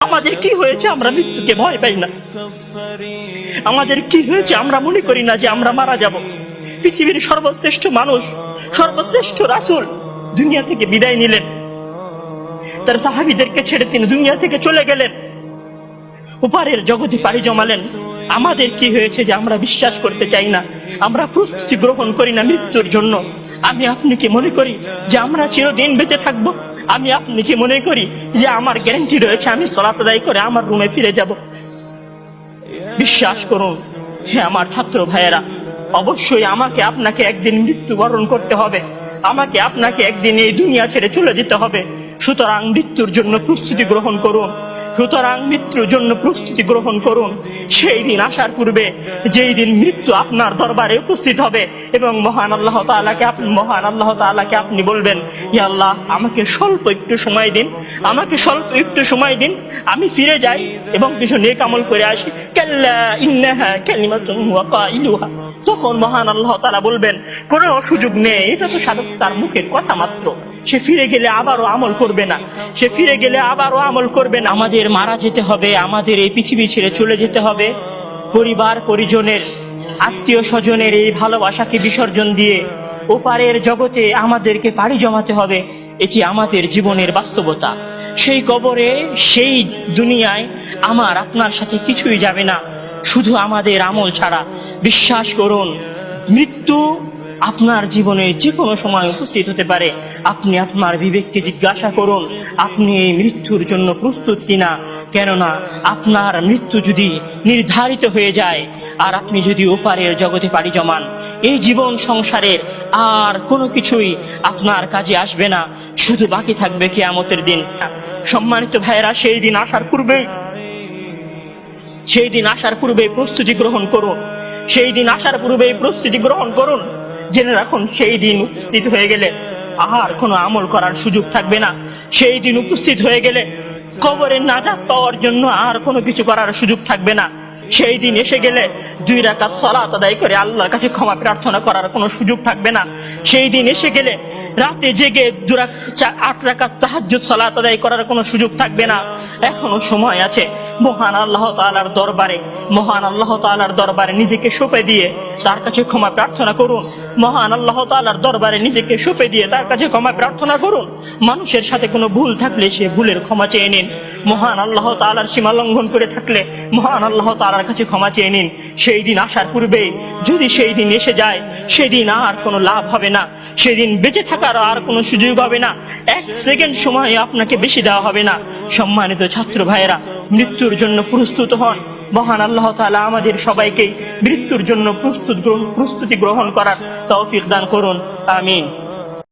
আমাদের কি হয়েছে আমরা মৃত্যুকে ভয় পাই না? আমাদের কি হয়েছে আমরা মনে করি না যে আমরা মারা যাব? পৃথিবীর সর্বশ্রেষ্ঠ মানুষ, সর্বশ্রেষ্ঠ রাসূল দুনিয়া থেকে বিদায় নিলেন, তার সাহাবীদেরকে ছেড়ে তিনি দুনিয়া থেকে চলে গেলেন, উপরের জগতে পাড়ি জমালেন। আমাদের কি হয়েছে যে আমরা বিশ্বাস করতে চাই না, আমরা প্রস্তুতি গ্রহণ করি না মৃত্যুর জন্য? আমি আপনি কি মনে করি যে আমরা চিরদিন বেঁচে থাকবো? আমি আপনি কি মনে করি যে আমার গ্যারান্টি রয়েছে আমি সালাত আদায় করে আমার রুমে ফিরে যাব? বিশ্বাস করুন হে আমার ছাত্র ভাইয়েরা, অবশ্যই আমাকে আপনাকে একদিন মৃত্যুবরণ করতে হবে, আমাকে আপনাকে একদিন এই দুনিয়া ছেড়ে চলে যেতে হবে। সুতরাং মৃত্যুর জন্য প্রস্তুতি গ্রহণ করুন, সুতরাং মৃত্যুর জন্য প্রস্তুতি গ্রহণ করুন। সেই দিন আসার পূর্বে, যেই দিন মৃত্যু আপনার দরবারে উপস্থিত হবে এবং মহান আল্লাহ তাআলাকে আপনি বলবেন, ইয়া আল্লাহ আমাকে স্বল্প একটু সময় দিন, আমাকে স্বল্প একটু সময় দিন, আমি ফিরে যাই এবং কিছু নেক আমল করে আসি। কাল্লা ইন্নাহা কালিমাতুন হুয়া কাইলুহা। তখন মহান আল্লাহ তাআলা বলবেন, কোনো সুযোগ নেই, এটা তো সাধারণ তার মুখের কথা মাত্র, সে ফিরে গেলে আবারও আমল করবে না, সে ফিরে গেলে আবারও আমল করবে না। আমাদের মারা যেতে হবে, আমাদের এই পৃথিবী ছেড়ে চলে যেতে হবে, পরিবার পরিজনের আত্মীয় স্বজনের এই ভালোবাসাকে বিসর্জন দিয়ে ওপারের জগতে আমাদেরকে পাড়ি জমাতে হবে। এটি আমাদের জীবনের বাস্তবতা। সেই কবরে, সেই দুনিয়ায় আমার আপনার সাথে কিছুই যাবে না, শুধু আমাদের আমল ছাড়া। বিশ্বাস করুন, মৃত্যু আপনার জীবনে যে কোনো সময় উপস্থিত হতে পারে। আপনি আপনার বিবেককে জিজ্ঞাসা করুন, আপনি এই মৃত্যুর জন্য প্রস্তুত কিনা? কেননা আপনার মৃত্যু যদি নির্ধারিত হয়ে যায় আর আপনি যদি ওপারের জগতে পাড়ি জমান, এই জীবন সংসারের আর কোনো কিছুই আপনার কাজে আসবে না, শুধু বাকি থাকবে কিয়ামতের দিন। সম্মানিত ভাইয়েরা, সেই দিন আসার পূর্বে প্রস্তুতি গ্রহণ করুন, সেই দিন আসার পূর্বে প্রস্তুতি গ্রহণ করুন। জেনে রাখুন, সেই দিন উপস্থিত হয়ে গেলে আর কোনো আমল করার সুযোগ থাকবে না। সেই দিন উপস্থিত হয়ে গেলে কবরে নাজাত পাওয়ার জন্য আর কোনো কিছু করার সুযোগ থাকবে না। সেই দিন এসে গেলে 2 রাকাত সালাত আদায় করে আল্লাহর কাছে ক্ষমা প্রার্থনা করার কোনো সুযোগ থাকবে না। সেই দিন এসে গেলে রাতে জেগে 8 রাকাত তাহাজ্জুদ সালাত আদায় করার কোনো সুযোগ থাকবে না। এখনো সময় আছে। মহান আল্লাহ তাআলার দরবারে নিজেকে সঁপে দিয়ে তার কাছে ক্ষমা প্রার্থনা করুন। মহান আল্লাহ তাআলার দরবারে নিজেকে সঁপে দিয়ে তার কাছে ক্ষমা প্রার্থনা করুন। মানুষের সাথে কোনো ভুল থাকলে সে ভুলের ক্ষমা চেয়ে নিন। মহান আল্লাহ তাআলার সীমা লঙ্ঘন করে থাকলে মহান আল্লাহ তাআলার কাছে ক্ষমা চেয়ে নিন। সেই দিন আসার পূর্বে যদি সেই দিন এসে যায়, সেদিন আর কোনো লাভ হবে না, সেদিন বেঁচে থাকার আর কোনো সুযোগ হবে না, 1 সেকেন্ড সময় আপনাকে বেশি দেওয়া হবে না। সম্মানিত ছাত্র ভাইয়েরা, মৃত্যুর জন্য প্রস্তুত হন। মহান আল্লাহ তাআলা আমাদের সবাইকে মৃত্যুর জন্য প্রস্তুতি গ্রহণ করার তৌফিক দান করুন। আমিন।